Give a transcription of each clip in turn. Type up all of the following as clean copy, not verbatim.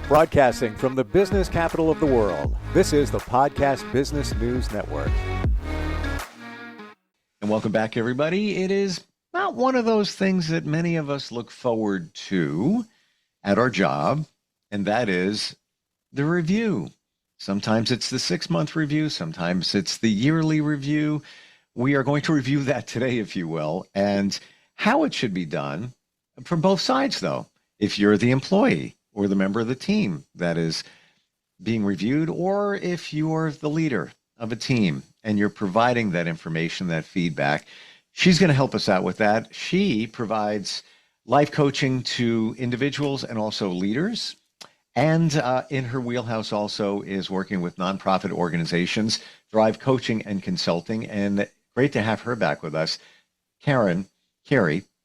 Broadcasting from the business capital of the world, this is the Podcast Business News Network. And welcome back, everybody. It is not one of those things that many of us look forward to at our job, and that is the review. Sometimes it's the 6-month review, sometimes it's the yearly review. We are going to review that today, if you will, and how it should be done from both sides, though. If you're the employee or the member of the team that is being reviewed, or if you're the leader of a team and you're providing that information, that feedback, she's going to help us out with that. She provides life coaching to individuals and also leaders. And in her wheelhouse also is working with nonprofit organizations, Drive Coaching and Consulting. And great to have her back with us. Carey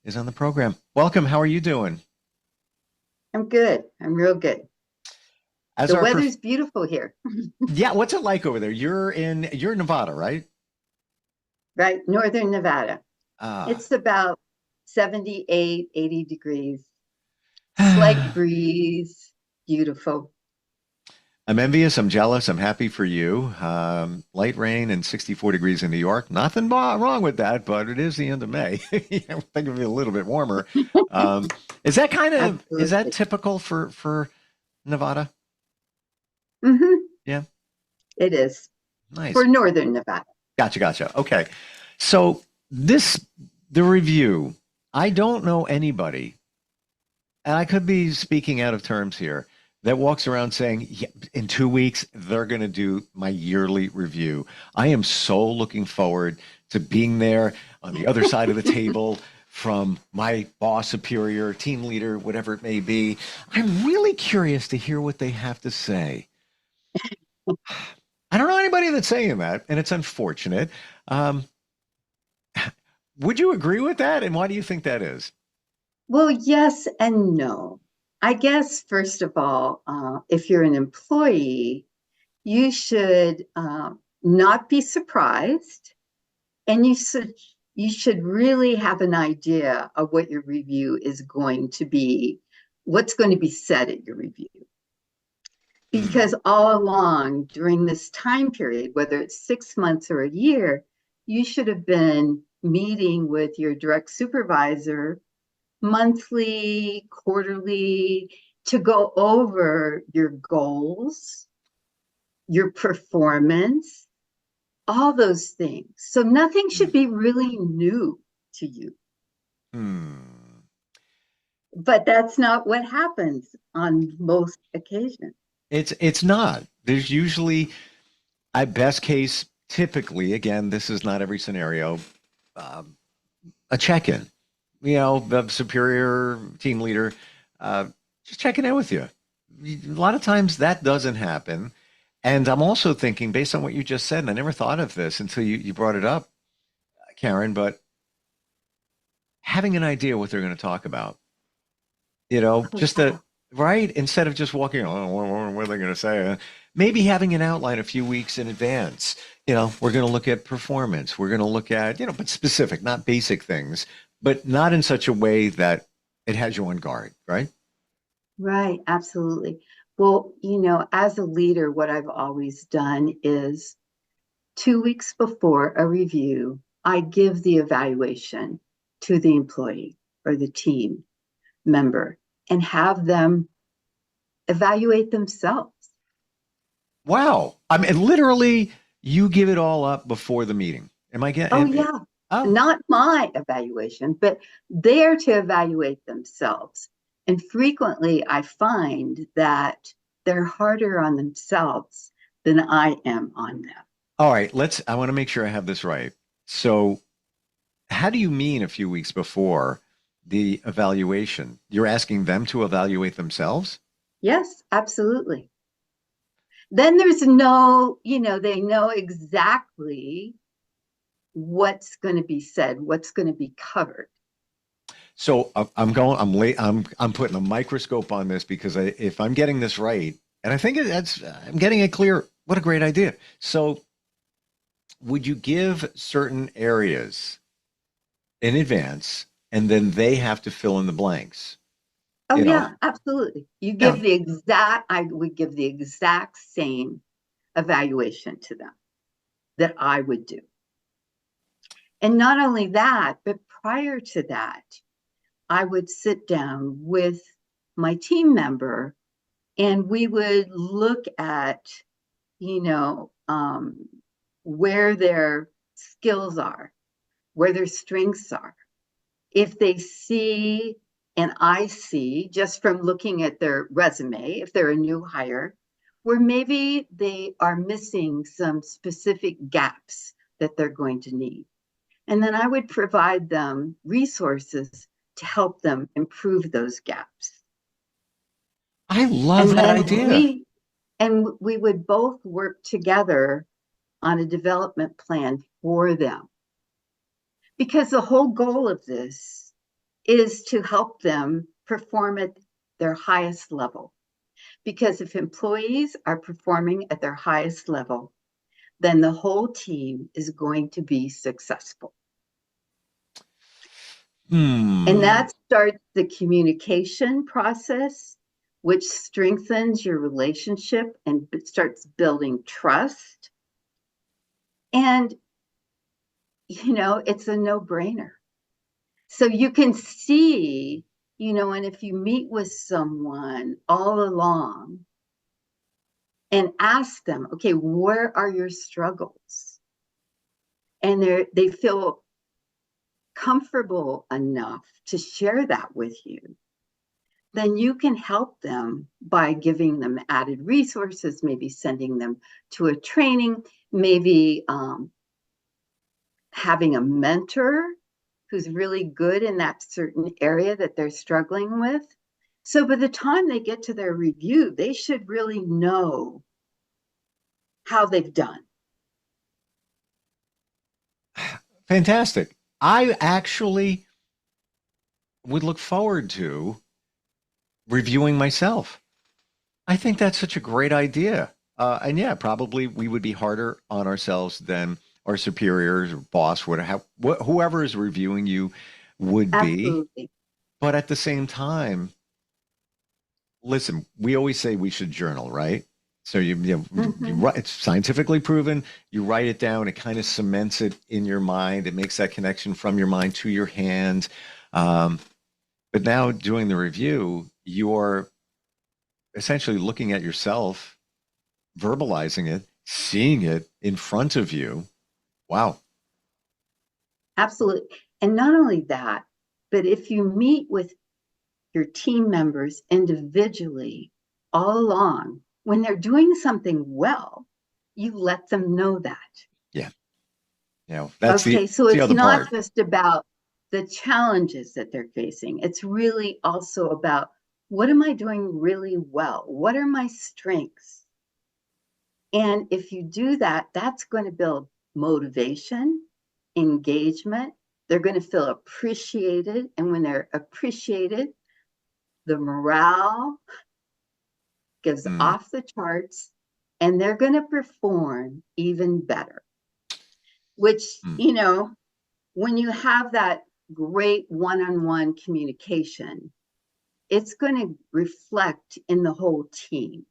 is on the program. Welcome. How are you doing? I'm good. I'm real good. The weather's beautiful here. Yeah. What's it like over there? You're in Nevada, right? Right. Northern Nevada. It's about 78, 80 degrees. Slight breeze. Beautiful. I'm envious. I'm jealous. I'm happy for you. Light rain and 64 degrees in New York. Nothing wrong with that, but it is the end of May. I think it'll be a little bit warmer. Is that typical for Nevada? Mm-hmm. Yeah. It is. Nice. For Northern Nevada. Gotcha. Okay. So the review, I don't know anybody, and I could be speaking out of terms here, that walks around saying, yeah, in 2 weeks, they're going to do my yearly review. I am so looking forward to being there on the other side of the table from my boss, superior, team leader, whatever it may be. I'm really curious to hear what they have to say. I don't know anybody that's saying that, and it's unfortunate. Would you agree with that? And why do you think that is? Well, yes and no. I guess, first of all, if you're an employee, you should not be surprised, and you should really have an idea of what your review is going to be, what's going to be said at your review. Because all along during this time period, whether it's 6 months or a year, you should have been meeting with your direct supervisor monthly, quarterly, to go over your goals, your performance, all those things. So nothing should be really new to you. But that's not what happens on most occasions. It's not. There's usually, at best case, typically, again, this is not every scenario, a check-in. The superior team leader, just checking in with you. A lot of times that doesn't happen. And I'm also thinking, based on what you just said, and I never thought of this until you brought it up, Karen, but having an idea what they're going to talk about, right? Instead of just walking, what are they going to say? Maybe having an outline a few weeks in advance. We're going to look at performance. We're going to look at, but specific, not basic things, but not in such a way that it has you on guard, right? Right, absolutely. Well, as a leader, what I've always done is 2 weeks before a review, I give the evaluation to the employee or the team member and have them evaluate themselves. Wow. I mean, literally, you give it all up before the meeting. Am I getting? Oh, yeah. Oh. Not my evaluation, but they're to evaluate themselves. And frequently I find that they're harder on themselves than I am on them. All right, I want to make sure I have this right. So how do you mean a few weeks before the evaluation? You're asking them to evaluate themselves? Yes, absolutely. Then there's no, they know exactly what's going to be said, what's going to be covered. So I'm putting a microscope on this because if I'm getting this right, and I think I'm getting it clear, what a great idea. So would you give certain areas in advance and then they have to fill in the blanks? Oh you know. yeah, absolutely. Yeah. I would give the exact same evaluation to them that I would do. And not only that, but prior to that, I would sit down with my team member and we would look at, you know, where their skills are, where their strengths are. If they see, and I see just from looking at their resume, if they're a new hire, where maybe they are missing some specific gaps that they're going to need. And then I would provide them resources to help them improve those gaps. I love And that then idea. we would both work together on a development plan for them. Because the whole goal of this is to help them perform at their highest level. Because if employees are performing at their highest level, then the whole team is going to be successful. And Hmm. that starts the communication process, which strengthens your relationship and starts building trust. And, it's a no brainer. So you can see, and if you meet with someone all along and ask them, okay, where are your struggles? And they feel comfortable enough to share that with you, then you can help them by giving them added resources, maybe sending them to a training, maybe having a mentor who's really good in that certain area that they're struggling with. So by the time they get to their review, they should really know how they've done. Fantastic. I actually would look forward to reviewing myself. I think that's such a great idea. And yeah, probably we would be harder on ourselves than our superiors or boss, whoever is reviewing you would be. Absolutely. But at the same time, listen, we always say we should journal, right? So you Mm-hmm. write, it's scientifically proven. You write it down, it kind of cements it in your mind. It makes that connection from your mind to your hand. Um, but now doing the review, you're essentially looking at yourself, verbalizing it, seeing it in front of you. Wow. Absolutely. And not only that, but if you meet with your team members individually all along, when they're doing something well, you let them know that. Yeah. That's Okay, so the it's other not part. just about the challenges that they're facing. It's really also about what am I doing really well? What are my strengths? And if you do that, that's going to build motivation, engagement. They're going to feel appreciated. And when they're appreciated, the morale goes Mm, off the charts and they're going to perform even better, which, mm. when you have that great one-on-one communication, it's going to reflect in the whole team.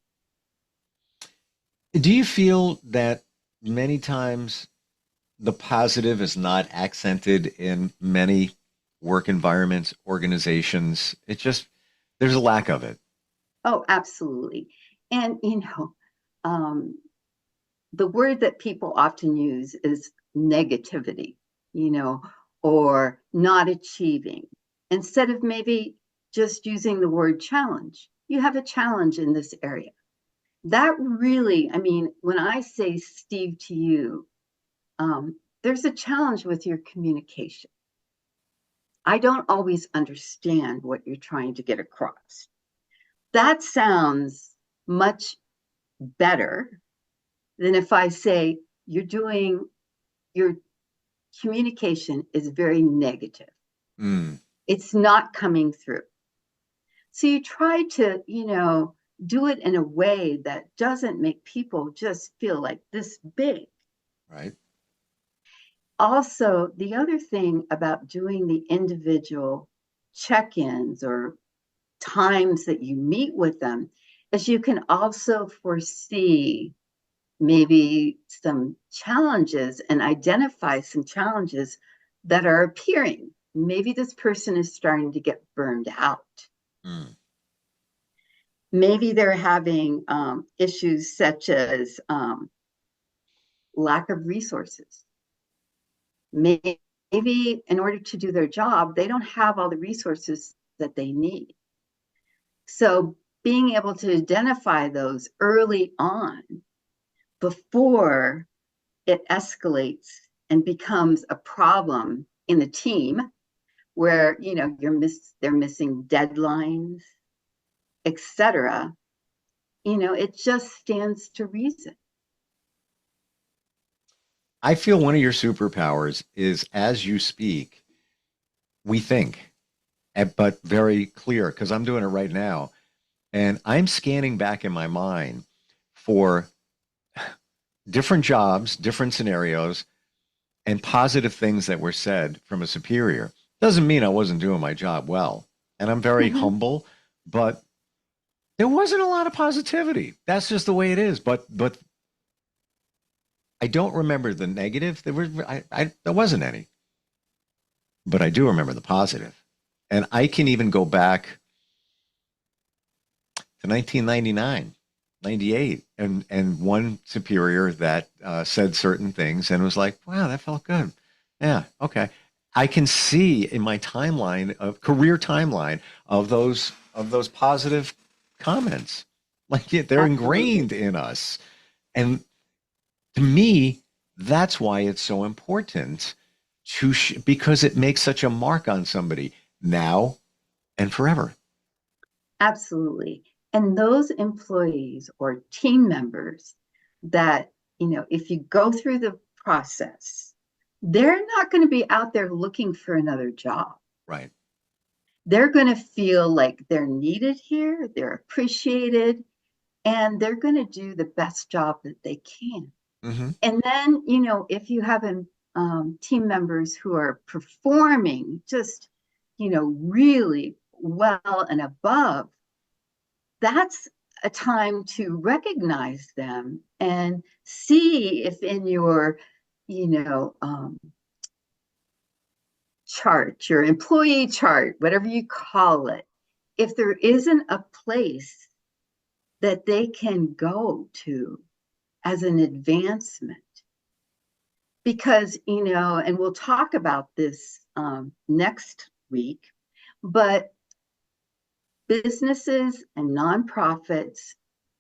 Do you feel that many times the positive is not accented in many work environments, organizations? There's a lack of it. Oh, absolutely. And, um, the word that people often use is negativity, you know, or not achieving. Instead of maybe just using the word challenge, you have a challenge in this area. That really, I mean, when I say, Steve, to you, there's a challenge with your communication. I don't always understand what you're trying to get across. That sounds much better than if I say your communication is very negative. Mm, It's not coming through. So you try to, do it in a way that doesn't make people just feel like this big. right. Also, the other thing about doing the individual check ins or times that you meet with them is you can also foresee maybe some challenges and identify some challenges that are appearing. Maybe this person is starting to get burned out. Mm. Maybe they're having issues such as lack of resources. Maybe in order to do their job, they don't have all the resources that they need. So being able to identify those early on before it escalates and becomes a problem in the team where they're missing deadlines, etc. It just stands to reason. I feel one of your superpowers is as you speak, we think, but very clear, because I'm doing it right now. And I'm scanning back in my mind for different jobs, different scenarios, and positive things that were said from a superior. Doesn't mean I wasn't doing my job well. And I'm very Mhm. humble, but there wasn't a lot of positivity. That's just the way it is. But I don't remember the negative. There wasn't any. But I do remember the positive. And I can even go back to 1999, 98, and one superior that said certain things and was like, wow, that felt good. Yeah, okay. I can see in my timeline of career timeline of those positive comments. Like yeah, they're Absolutely. ingrained in us. And to me, that's why it's so important because it makes such a mark on somebody now and forever. Absolutely. And those employees or team members that, if you go through the process, they're not going to be out there looking for another job. Right. They're going to feel like they're needed here, they're appreciated, and they're going to do the best job that they can. Hmm. And then, if you have team members who are performing just, really well and above, that's a time to recognize them and see if in your, you know, chart, your employee chart, whatever you call it, if there isn't a place that they can go to as an advancement. Because, and we'll talk about this next week, but businesses and nonprofits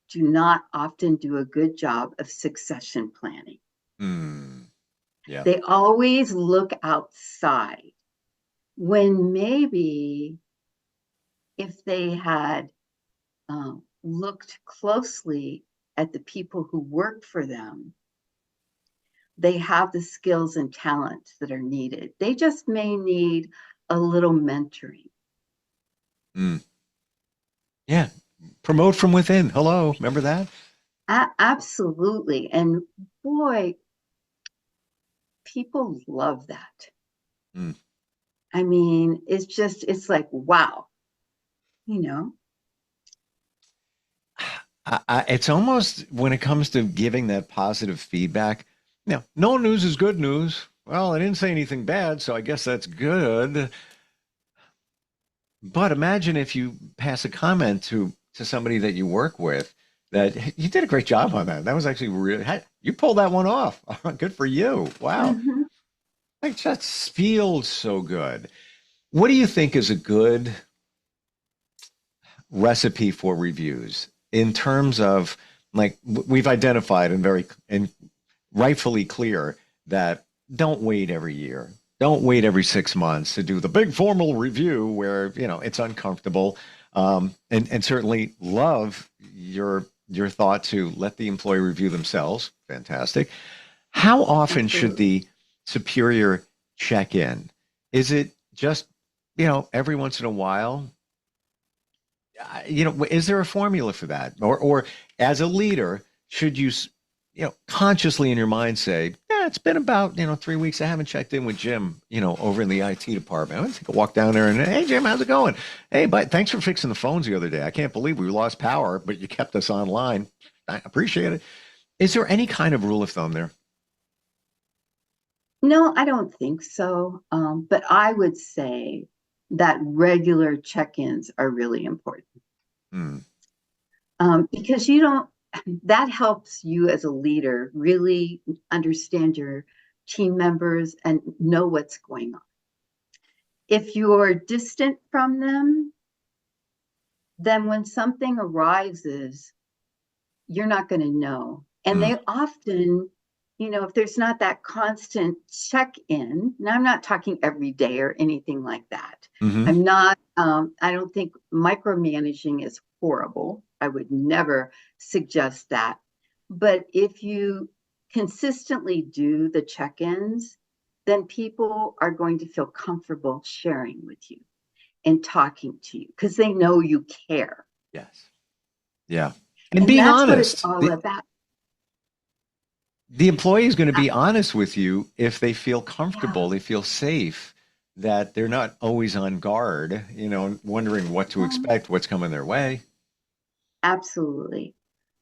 do not often do a good job of succession planning. Mm, yeah. They always look outside when maybe if they had looked closely at the people who work for them, they have the skills and talents that are needed. They just may need a little mentoring. Mm, yeah. Promote from within. Hello. Remember that? Absolutely. And boy, people love that. Mm. I mean, it's like, wow, you know, It's almost when it comes to giving that positive feedback, no news is good news. Well, I didn't say anything bad, so I guess that's good. But imagine if you pass a comment to somebody that you work with that "Hey, you did a great job on that. That was actually really, you pulled that one off. Good for you. Wow. mhm. Like that feels so good. What do you think is a good recipe for reviews in terms of like we've identified and very and rightfully clear that don't wait every year. Don't wait every 6 months to do the big formal review where, it's uncomfortable. And certainly love your thought to let the employee review themselves. Fantastic. How often should Absolutely. the superior check in? Is it just, every once in a while? Is there a formula for that? Or as a leader, should you, consciously in your mind say, it's been about, 3 weeks. I haven't checked in with Jim, over in the IT department. I'm going to take a walk down there and, hey, Jim, how's it going? Hey, but thanks for fixing the phones the other day. I can't believe we lost power, but you kept us online. I appreciate it. Is there any kind of rule of thumb there? No, I don't think so. But I would say that regular check-ins are really important. Hmm. Because that helps you as a leader really understand your team members and know what's going on. If you're distant from them, then when something arises, you're not going to know. And Hmm. they often, if there's not that constant check in, and I'm not talking every day or anything like that. Mm-hmm. I don't think micromanaging is horrible. I would never suggest that. But if you consistently do the check ins, then people are going to feel comfortable sharing with you and talking to you because they know you care. Yes. Yeah. And And being that's what it's honest. all The, about. the employee is going to be honest with you if they feel Yeah. comfortable, they feel safe, that they're not always on guard, wondering what to Um, expect, what's coming their way. Absolutely.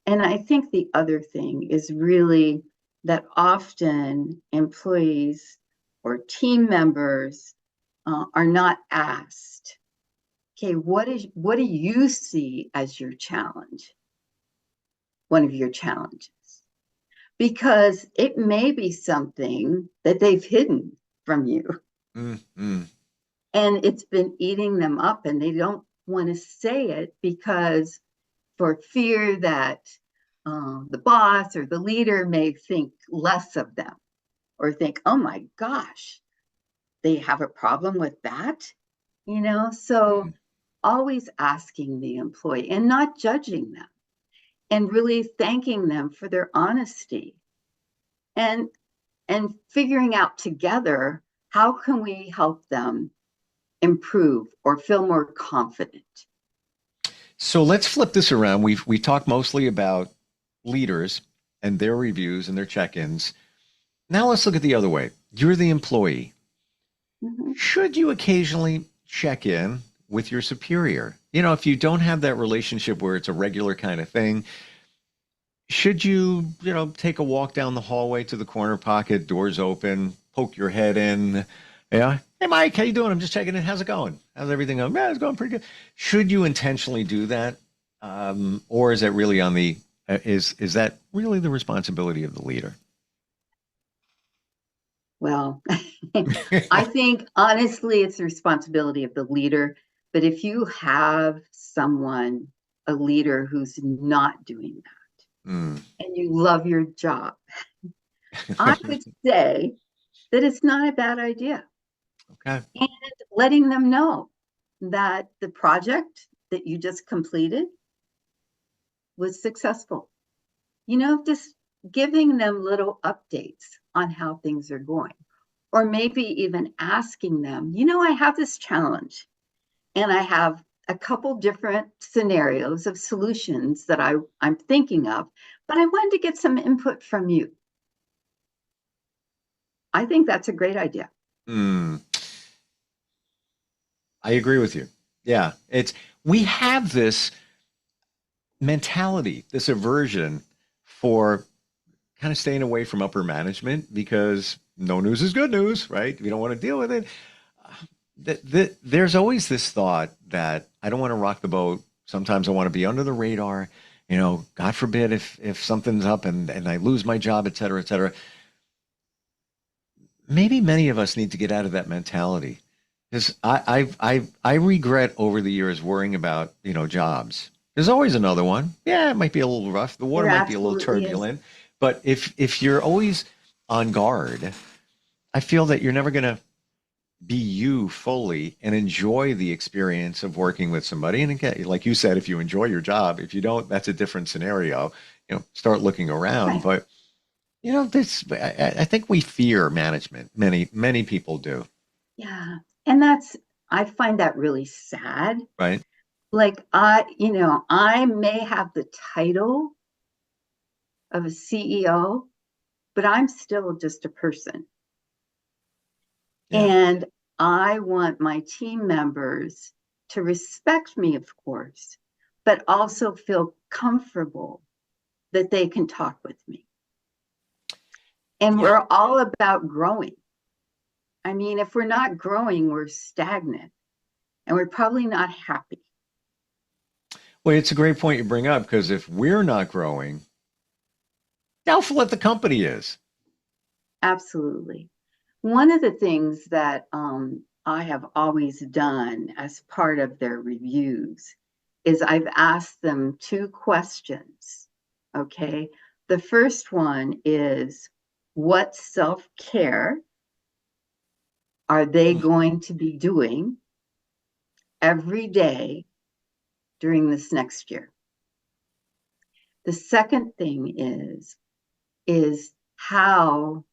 And I think the other thing is really that often employees or team members are not asked, okay, what do you see as your challenge? One of your challenges, because it may be something that they've hidden from you Mm-hmm. and it's been eating them up and they don't want to say it because for fear that the boss or the leader may think less of them or think, oh my gosh, they have a problem with that, So always asking the employee and not judging them and really thanking them for their honesty and figuring out together how can we help them improve or feel more confident. So let's flip this around. We talked mostly about leaders and their reviews and their check-ins. Now let's look at the other way. You're the employee. Mm-hmm. Should you occasionally check in with your superior? If you don't have that relationship where it's a regular kind of thing, should you, take a walk down the hallway to the corner pocket, doors open, poke your head in? Yeah. Hey, Mike, how you doing? I'm just checking in. How's it going? How's everything going? Yeah, it's going pretty good. Should you intentionally do that? Or is that really is that really the responsibility of the leader? Well, I think honestly, it's the responsibility of the leader. But if you have a leader who's not doing Mm. that, and you love your job, I would say that it's not a bad idea. Okay. And letting them know that the project that you just completed was successful. Just giving them little updates on how things are going. Or maybe even asking them, I have this challenge and I have a couple different scenarios of solutions that I'm thinking of, but I wanted to get some input from you. I think that's a great idea. Mm. I agree with you. Yeah. We have this mentality, this aversion for kind of staying away from upper management because no news is good news, right? We don't want to deal with it. There's always this thought that I don't want to rock the boat. Sometimes I want to be under the radar. God forbid if something's up and I lose my job, et cetera, et cetera. Maybe many of us need to get out of that mentality because I regret over the years worrying about jobs. There's always another one. Yeah, it might be a little rough. The water There might be a little absolutely is. turbulent, but if you're always on guard, I feel that you're never going to be you fully and enjoy the experience of working with somebody. And again, like you said, if you enjoy your job, if you don't, that's a different scenario. Start looking around. Right. But this I think we fear management. Many people do, Yeah. And I find that really sad. right? Like I may have the title of a CEO, but I'm still just a person. Yeah. And I want my team members to respect me, of course, but also feel comfortable that they can talk with me. And we're all about growing. I mean, if we're not growing, we're stagnant and we're probably not happy. Well, it's a great point you bring up, because if we're not growing, doubtful what the company is. Absolutely. One of the things that I have always done as part of their reviews is I've asked them two questions. Okay. The first one is, what self-care are they going to be doing every day during this next year? The second thing is how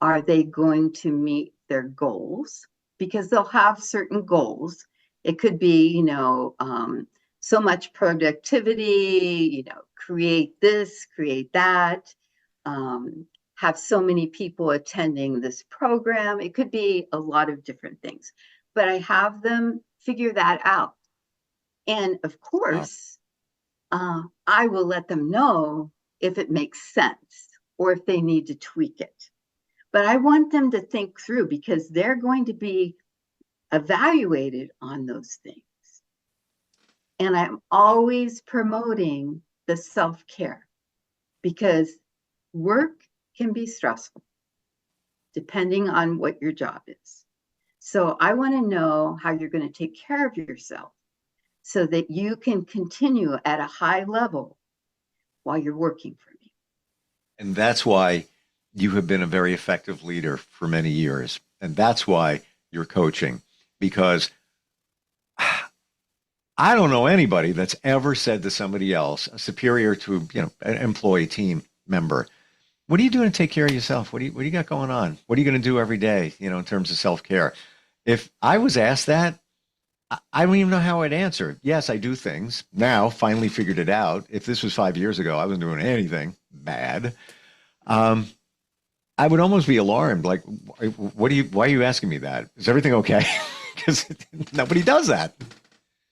are they going to meet their goals? Because they'll have certain goals. It could be, so much productivity, create this, create that, have so many people attending this program. It could be a lot of different things, but I have them figure that out. And of course, I will let them know if it makes sense or if they need to tweak it. But I want them to think through, because they're going to be evaluated on those things. And I'm always promoting the self-care, because work can be stressful depending on what your job is. So I want to know how you're going to take care of yourself so that you can continue at a high level while you're working for me. And that's why you have been a very effective leader for many years. And that's why you're coaching, because I don't know anybody that's ever said to somebody else, a superior to, an employee team member, what are you doing to take care of yourself? What do you got going on? What are you going to do every day, in terms of self-care? If I was asked that, I don't even know how I'd answer. Yes, I do things now, finally figured it out. If this was 5 years ago, I wasn't doing anything bad. I would almost be alarmed. Like, why are you asking me that? Is everything okay? Because nobody does that.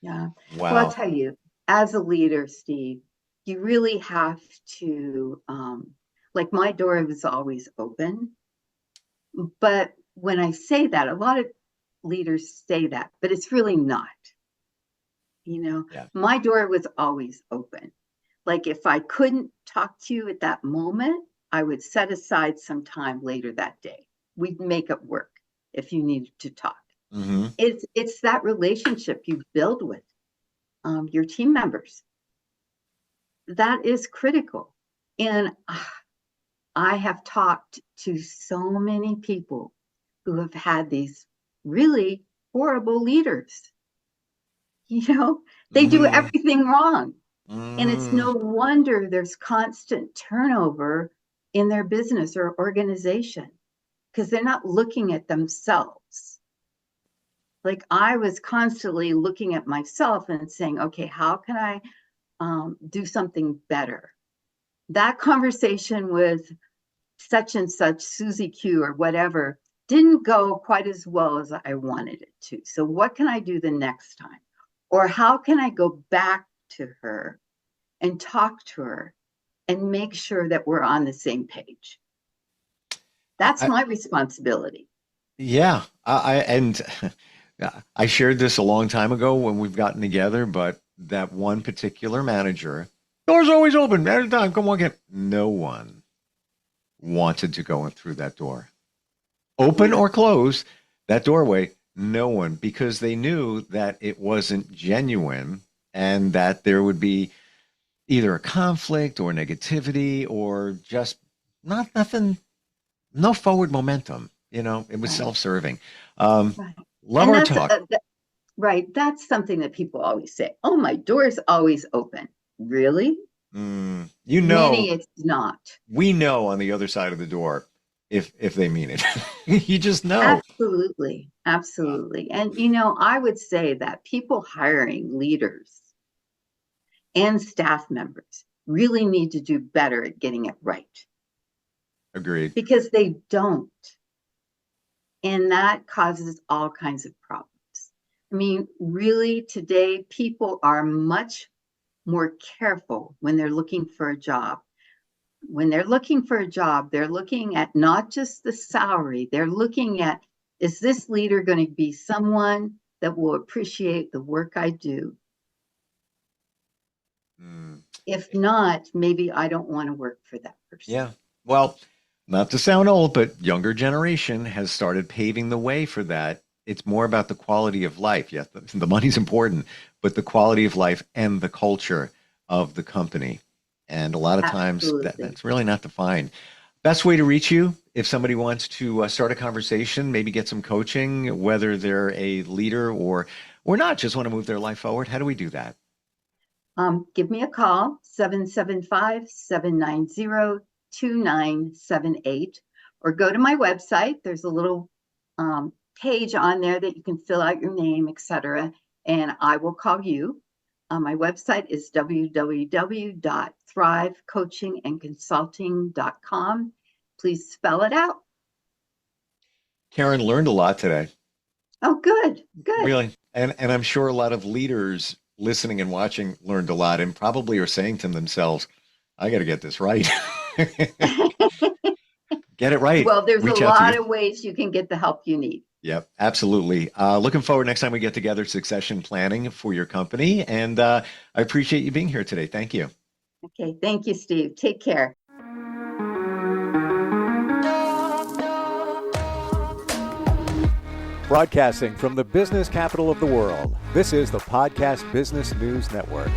Yeah. Wow. Well, I'll tell you, as a leader, Steve, you really have to, like, my door was always open. But when I say that, a lot of leaders say that, but it's really not. Yeah. My door was always open. Like, if I couldn't talk to you at that moment, I would set aside some time later that day. We'd make it work if you needed to talk. Mm-hmm. It's that relationship you build with your team members. That is critical. And I have talked to so many people who have had these really horrible leaders. They do everything wrong. And it's no wonder there's constant turnover in their business or organization, because they're not looking at themselves. Like, I was constantly looking at myself and saying, okay, how can I do something better? That conversation with such and such, Susie Q or whatever, didn't go quite as well as I wanted it to. So what can I do the next time? Or how can I go back to her and talk to her and make sure that we're on the same page? That's my responsibility. Yeah. I shared this a long time ago when we've gotten together, but that one particular manager, door's always open, at a time, come walk in. No one wanted to go in through that door. Open or closed, that doorway, no one, because they knew that it wasn't genuine and that there would be either a conflict or negativity or just nothing, no forward momentum. It was Right. self-serving. Right. Love And our talk. Right. That's something that people always say. Oh, my door's always open. Really? Many, it's not. We know on the other side of the door if they mean it. You just know. Absolutely. Absolutely. And, I would say that people hiring leaders and staff members really need to do better at getting it right. Agreed. because they don't. And that causes all kinds of problems. I mean, really, today, people are much more careful when they're looking for a job. When they're looking for a job, they're looking at not just the salary, they're looking at, is this leader going to be someone that will appreciate the work I do? If not, maybe I don't want to work for that person. Yeah. Well, not to sound old, but younger generation has started paving the way for that. It's more about the quality of life. Yes, the money's important, but the quality of life and the culture of the company. And a lot of times Absolutely. that's really not defined. Best way to reach you if somebody wants to start a conversation, maybe get some coaching, whether they're a leader or not, just want to move their life forward. How do we do that? Give me a call, 775-790-2978, or go to my website. There's a little page on there that you can fill out your name, etc., and I will call you. My website is www.thrivecoachingandconsulting.com. Please spell it out. Karen learned a lot today. Oh, good. Really. And I'm sure a lot of leaders listening and watching learned a lot and probably are saying to themselves, I got to get this right. Get it right. Well, there's Reach a out to lot you. of ways you can get the help you need. Yep, absolutely. Looking forward next time we get together, succession planning for your company. And I appreciate you being here today. Thank you. Okay. Thank you, Steve. Take care. Broadcasting from the business capital of the world, this is the Podcast Business News Network.